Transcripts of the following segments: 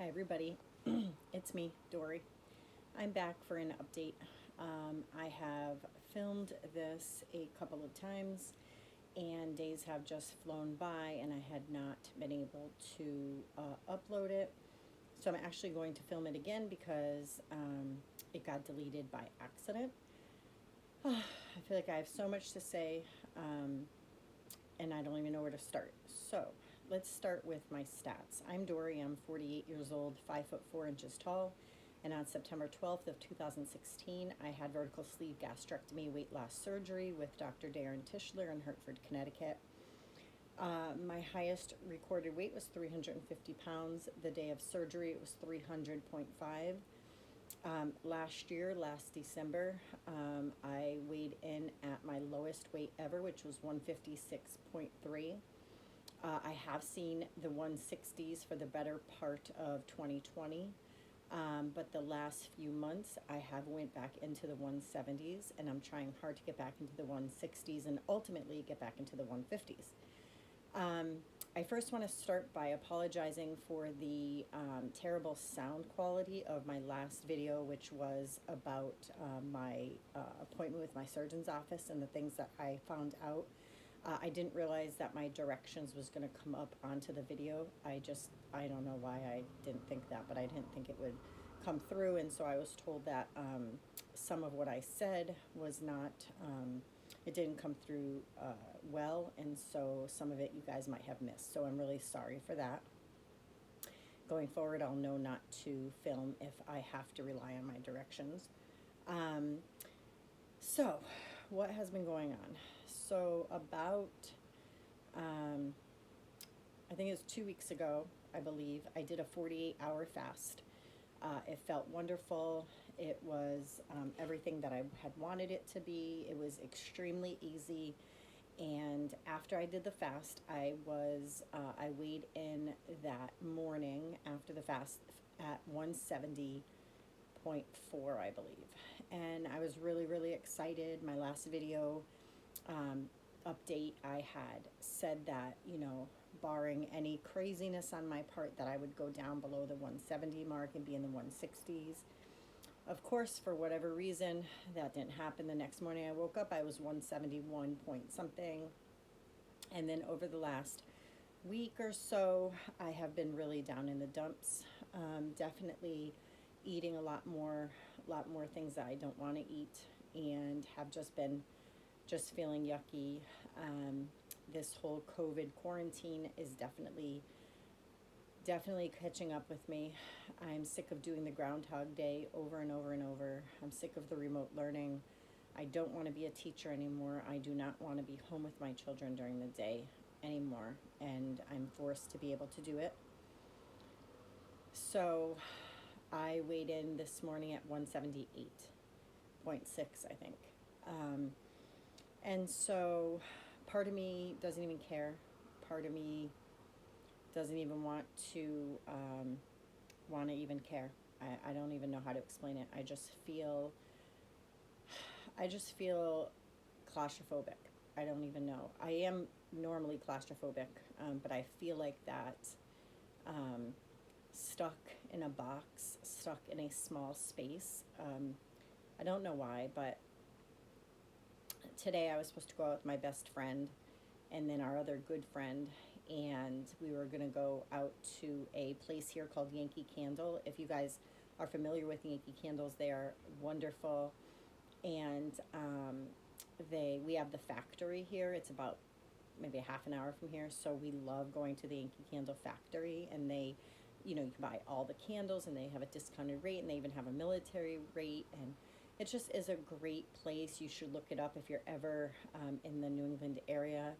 Hi everybody, it's me, Dory. I'm back for an update. I have filmed this a couple of times and days have just flown by and I had not been able to upload it. So I'm actually going to film it again because it got deleted by accident. I feel like I have so much to say and I don't even know where to start. So let's start with my stats. I'm Dory. I'm 48 years old, 5'4" tall, and on September 12th of 2016, I had vertical sleeve gastrectomy weight loss surgery with Dr. Darren Tischler in Hartford, Connecticut. My highest recorded weight was 350 pounds. The day of surgery, it was 300.5. Last December, I weighed in at my lowest weight ever, which was 156.3. I have seen the 160s for the better part of 2020, but the last few months I have went back into the 170s, and I'm trying hard to get back into the 160s and ultimately get back into the 150s. I first want to start by apologizing for the terrible sound quality of my last video, which was about my appointment with my surgeon's office and the things that I found out. I didn't realize that my directions was going to come up onto the video. I don't know why I didn't think that, but I didn't think it would come through, and so I was told that some of what I said was not it didn't come through well, and so some of it you guys might have missed. So I'm really sorry for that. Going forward, I'll know not to film if I have to rely on my directions. So what has been going on? So about, I think it was 2 weeks ago, I believe, I did a 48-hour fast. It felt wonderful. It was everything that I had wanted it to be. It was extremely easy. And after I did the fast, I weighed in that morning after the fast at 170.4, I believe. And I was really, really excited. My last video update, I had said that, barring any craziness on my part, that I would go down below the 170 mark and be in the 160s. Of course, for whatever reason, that didn't happen. The next morning I woke up, I was 171 point something. And then over the last week or so, I have been really down in the dumps. Definitely eating a lot more things that I don't want to eat, and have just been feeling yucky. This whole COVID quarantine is definitely catching up with me. I'm sick of doing the Groundhog Day over and over and over. I'm sick of the remote learning. I don't want to be a teacher anymore. I do not want to be home with my children during the day anymore, and I'm forced to be able to do it. So I weighed in this morning at 178.6, I think. And so part of me doesn't even care. Part of me doesn't even want to even care. I don't even know how to explain it. I just feel claustrophobic. I don't even know. I am normally claustrophobic, but I feel like that stuck in a box, stuck in a small space. I don't know why, but today I was supposed to go out with my best friend and then our other good friend, and we were going to go out to a place here called Yankee Candle. If you guys are familiar with Yankee Candles, they are wonderful. And we have the factory here. It's about maybe a half an hour from here, so we love going to the Yankee Candle factory, and they, you can buy all the candles, and they have a discounted rate, and they even have a military rate, and it just is a great place. You should look it up if you're ever in the New England area.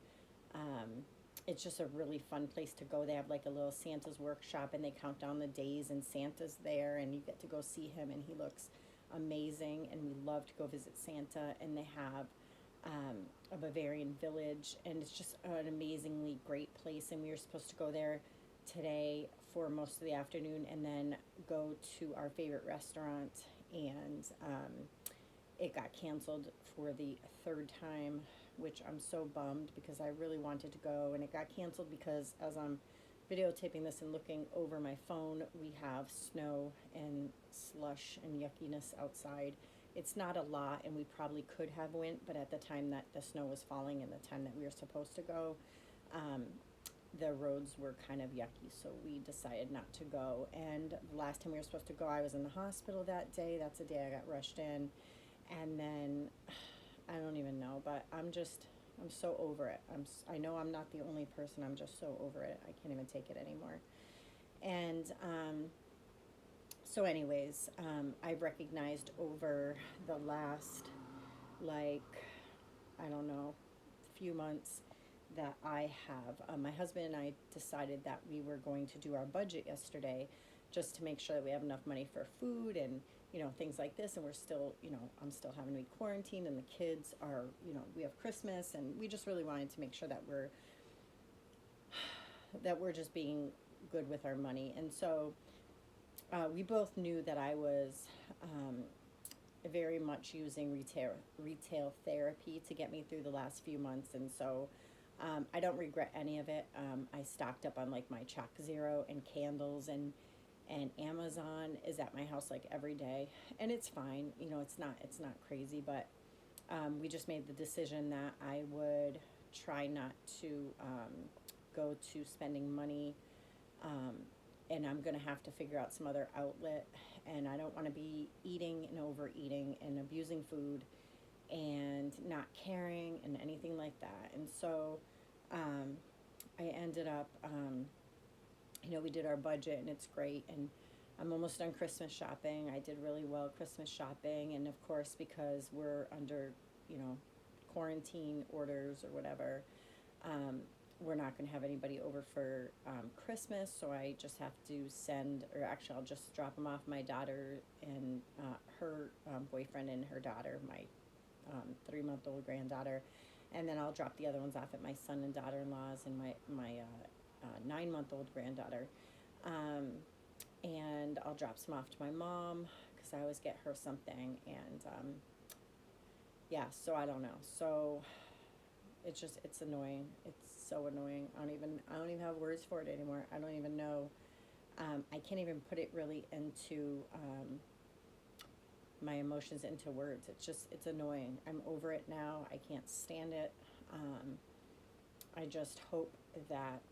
It's just a really fun place to go. They have like a little Santa's workshop, and they count down the days, and Santa's there, and you get to go see him, and he looks amazing, and we love to go visit Santa. And they have a Bavarian village, and it's just an amazingly great place. And we were supposed to go there today for most of the afternoon and then go to our favorite restaurant, and it got canceled for the third time, which I'm so bummed because I really wanted to go, and it got canceled because as I'm videotaping this and looking over my phone, we have snow and slush and yuckiness outside. It's not a lot, and we probably could have went, but at the time that the snow was falling and the time that we were supposed to go, um, the roads were kind of yucky, so we decided not to go. And the last time we were supposed to go, I was in the hospital that day. That's the day I got rushed in. And then I don't even know, but I'm so over it. I know I'm not the only person. I'm just so over it. I can't even take it anymore. And so anyways, I've recognized over the last, like, I don't know, few months that I have, my husband and I decided that we were going to do our budget yesterday just to make sure that we have enough money for food and, things like this. And we're still, I'm still having to be quarantined, and the kids are, we have Christmas, and we just really wanted to make sure that we're just being good with our money. And so we both knew that I was very much using retail therapy to get me through the last few months, and so I don't regret any of it. I stocked up on like my Chalk Zero and candles, and Amazon is at my house like every day, and it's fine. It's not crazy, but we just made the decision that I would try not to go to spending money, and I'm gonna have to figure out some other outlet. And I don't want to be eating and overeating and abusing food and not caring and anything like that. And so I ended up, we did our budget, and it's great. And I'm almost done Christmas shopping. I did really well Christmas shopping. And of course, because we're under, quarantine orders or whatever, we're not going to have anybody over for Christmas. So I just have to I'll just drop them off, my daughter and her boyfriend and her daughter, my 3-month-old granddaughter, and then I'll drop the other ones off at my son and daughter-in-laws and my 9-month-old granddaughter, and I'll drop some off to my mom because I always get her something. And so I don't know. So it's annoying. It's so annoying. I don't even have words for it anymore. I don't even know. I can't even put it really into my emotions into words. It's annoying. I'm over it now. I can't stand it. I just hope that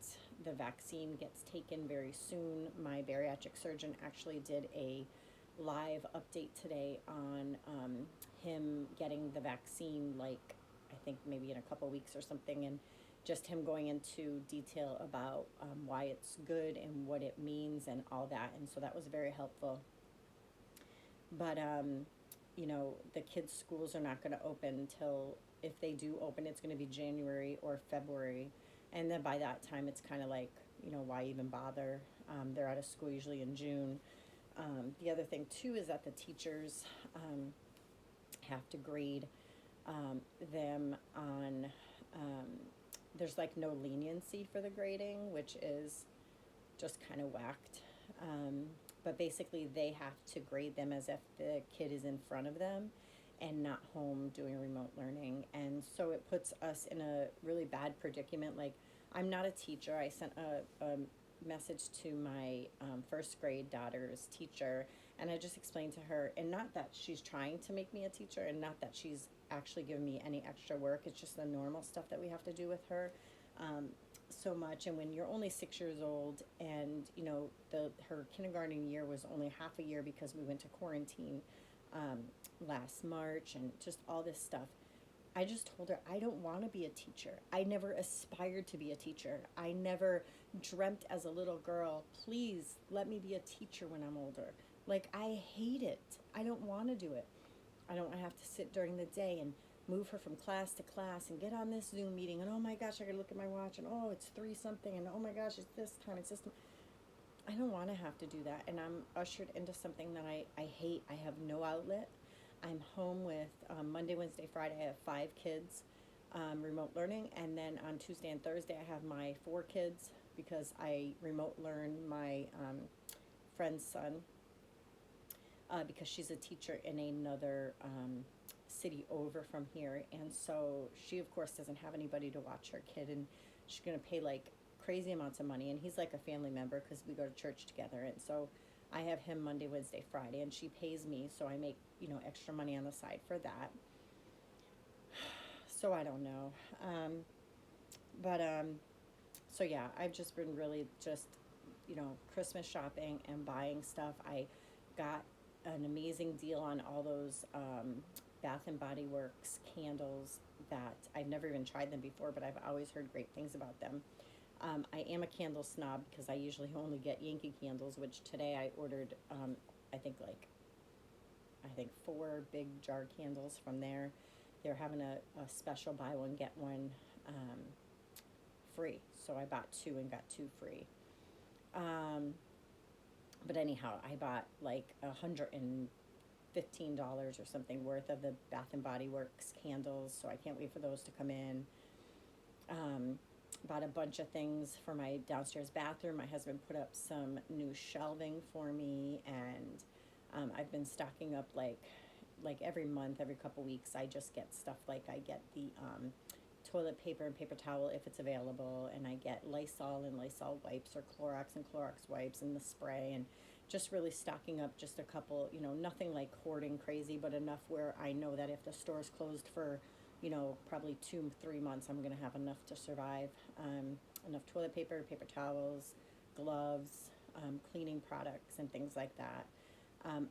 the vaccine gets taken very soon. My bariatric surgeon actually did a live update today on him getting the vaccine, like I think maybe in a couple weeks or something, and just him going into detail about why it's good and what it means and all that. And so that was very helpful. But the kids' schools are not going to open till, if they do open, it's going to be January or February. And then by that time, it's kind of like, why even bother? They're out of school usually in June. The other thing, too, is that the teachers have to grade them on, there's like no leniency for the grading, which is just kind of whacked. But basically they have to grade them as if the kid is in front of them and not home doing remote learning. And so it puts us in a really bad predicament. Like, I'm not a teacher. I sent a message to my first grade daughter's teacher, and I just explained to her, and not that she's trying to make me a teacher, and not that she's actually giving me any extra work. It's just the normal stuff that we have to do with her. So much. And when you're only 6 years old, and her kindergarten year was only half a year because we went to quarantine last March, and just all this stuff, I just told her, I don't want to be a teacher. I never aspired to be a teacher. I never dreamt as a little girl, please let me be a teacher when I'm older. Like, I hate it. I don't want to do it. I don't want to have to sit during the day and move her from class to class and get on this Zoom meeting, and oh my gosh, I gotta look at my watch, and oh, it's 3 something, and oh my gosh, it's this time, it's this time. I don't want to have to do that, and I'm ushered into something that I hate. I have no outlet. I'm home with Monday, Wednesday, Friday, I have 5 kids remote learning, and then on Tuesday and Thursday I have my 4 kids because I remote learn my friend's son because she's a teacher in another city over from here, and so she of course doesn't have anybody to watch her kid, and she's going to pay like crazy amounts of money, and he's like a family member because we go to church together. And so I have him Monday, Wednesday, Friday, and she pays me, so I make, extra money on the side for that. So I don't know. But so yeah, I've just been really just, Christmas shopping and buying stuff. I got an amazing deal on all those Bath and Body Works candles that I've never even tried them before, but I've always heard great things about them. I am a candle snob because I usually only get Yankee candles, which today I ordered, I think I think 4 big jar candles from there. They're having a special buy one, get one free. So I bought 2 and got 2 free. But anyhow, I bought like $115 or something worth of the Bath and Body Works candles, so I can't wait for those to come in. Bought a bunch of things for my downstairs bathroom. My husband put up some new shelving for me, and I've been stocking up like every month, every couple weeks. I just get stuff like I get the toilet paper and paper towel if it's available, and I get Lysol and Lysol wipes, or Clorox and Clorox wipes, and the spray, and just really stocking up just a couple, nothing like hoarding crazy, but enough where I know that if the store's closed for, probably 2-3 months, I'm going to have enough to survive. Enough toilet paper, paper towels, gloves, cleaning products, and things like that.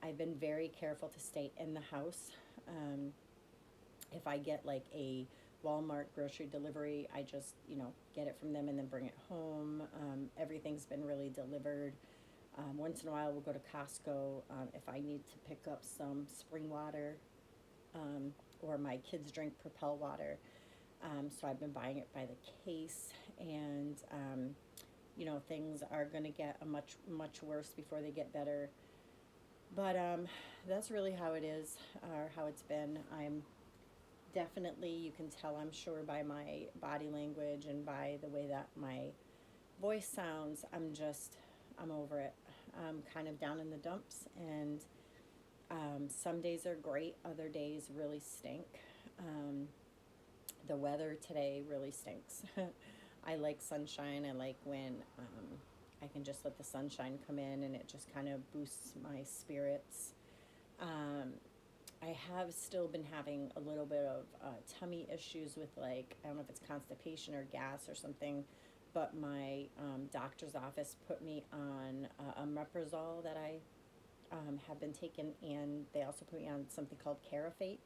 I've been very careful to stay in the house. If I get like a Walmart grocery delivery, I just, get it from them and then bring it home. Everything's been really delivered. Once in a while, we'll go to Costco if I need to pick up some spring water, or my kids drink Propel water. So I've been buying it by the case, and things are going to get much worse before they get better. But that's really how it is, or how it's been. I'm definitely, you can tell, I'm sure, by my body language and by the way that my voice sounds, I'm over it. I'm kind of down in the dumps, and some days are great, other days really stink. The weather today really stinks. I like sunshine. I like when I can just let the sunshine come in, and it just kind of boosts my spirits. I have still been having a little bit of tummy issues with, I don't know if it's constipation or gas or something, but my doctor's office put me on omeprazole that I have been taking, and they also put me on something called Carafate.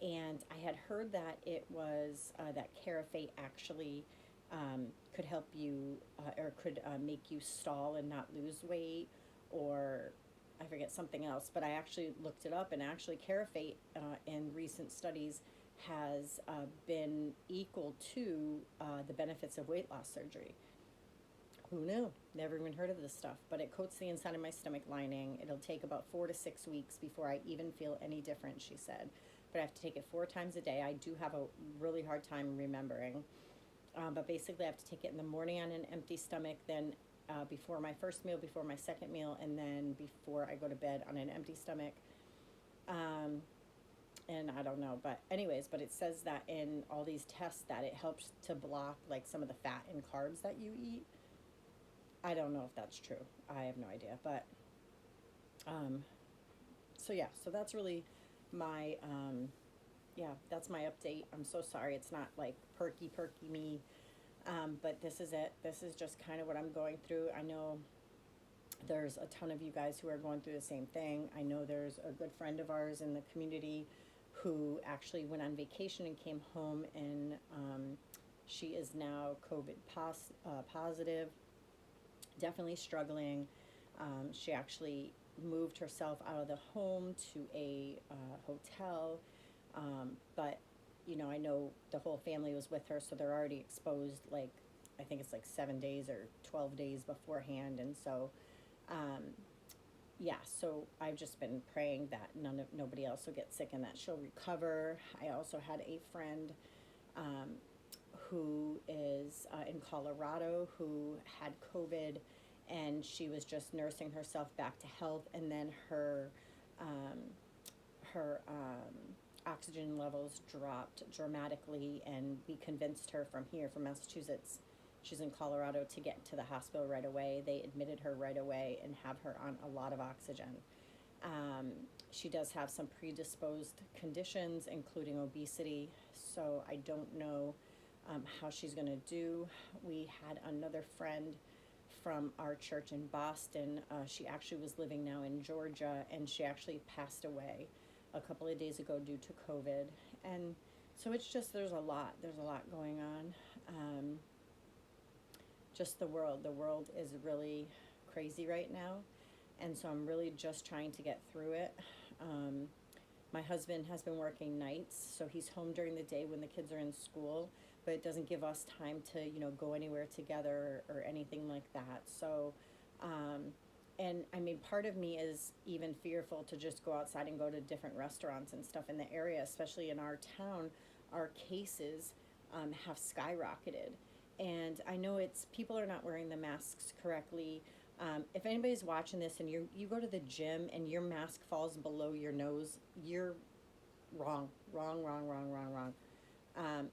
And I had heard that it was that Carafate actually could help you, or could make you stall and not lose weight, or I forget something else, but I actually looked it up, and actually Carafate in recent studies has been equal to the benefits of weight loss surgery. Who knew? Never even heard of this stuff, but it coats the inside of my stomach lining. It'll take about 4 to 6 weeks before I even feel any different, she said. But I have to take it 4 times a day. I do have a really hard time remembering. But basically I have to take it in the morning on an empty stomach, then before my first meal, before my second meal, and then before I go to bed on an empty stomach. And I don't know, but anyways, but it says that in all these tests that it helps to block like some of the fat and carbs that you eat. I don't know if that's true. I have no idea, but so yeah, so that's really my that's my update. I'm so sorry it's not like perky me, but this is it. This is just kind of what I'm going through. I know there's a ton of you guys who are going through the same thing. I know there's a good friend of ours in the community who actually went on vacation and came home, and she is now COVID positive, definitely struggling. She actually moved herself out of the home to a hotel, but I know the whole family was with her, so they're already exposed, like I think it's like 7 days or 12 days beforehand. And so so I've just been praying that nobody else will get sick and that she'll recover. I also had a friend who is in Colorado who had COVID, and she was just nursing herself back to health, and then her oxygen levels dropped dramatically, and we convinced her from Massachusetts, She's in Colorado to get to the hospital right away. They admitted her right away and have her on a lot of oxygen. Um, she does have some predisposed conditions, including obesity, so I don't know how she's going to do. We had another friend from our church in Boston. She actually was living now in Georgia, and she actually passed away a couple of days ago due to COVID. And so it's just, there's a lot going on. Just the world is really crazy right now, and so I'm really just trying to get through it. My husband has been working nights, so he's home during the day when the kids are in school, but it doesn't give us time to, go anywhere together or anything like that. So, and I mean, part of me is even fearful to just go outside and go to different restaurants and stuff in the area, especially in our town. Our cases have skyrocketed. And I know people are not wearing the masks correctly. If anybody's watching this and you go to the gym and your mask falls below your nose, you're wrong.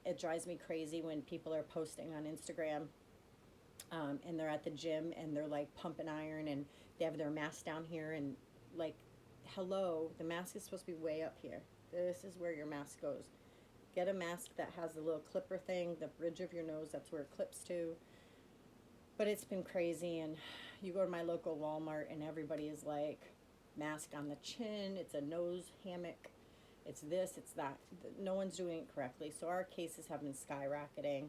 It drives me crazy when people are posting on Instagram, and they're at the gym and they're like pumping iron and they have their mask down here, and like, hello, the mask is supposed to be way up here. This is where your mask goes. Get a mask that has the little clipper thing, the bridge of your nose, that's where it clips to. But it's been crazy, and you go to my local Walmart and everybody is like, mask on the chin, it's a nose hammock, it's this, it's that. No one's doing it correctly. So our cases have been skyrocketing.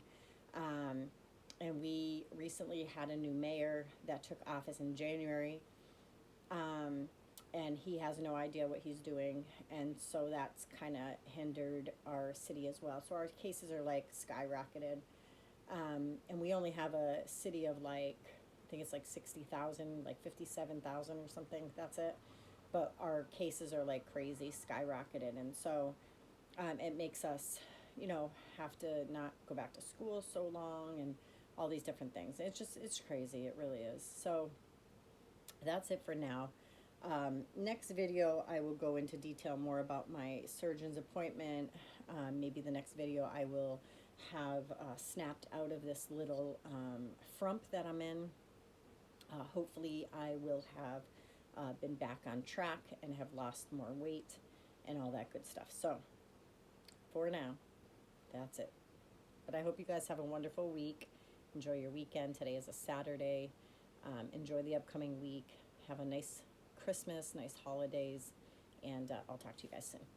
And we recently had a new mayor that took office in January. And he has no idea what he's doing, and so that's kind of hindered our city as well. So our cases are like skyrocketed, and we only have a city of like, I think it's like 60,000, like 57,000 or something. That's it. But our cases are like crazy, skyrocketed, and so it makes us, have to not go back to school so long, and all these different things. It's crazy. It really is. So that's it for now. Next video, I will go into detail more about my surgeon's appointment. Maybe the next video I will have snapped out of this little frump that I'm in. Hopefully I will have been back on track and have lost more weight and all that good stuff. So for now, that's it. But I hope you guys have a wonderful week. Enjoy your weekend. Today is a Saturday. Enjoy the upcoming week. Have a nice Christmas, nice holidays, and I'll talk to you guys soon.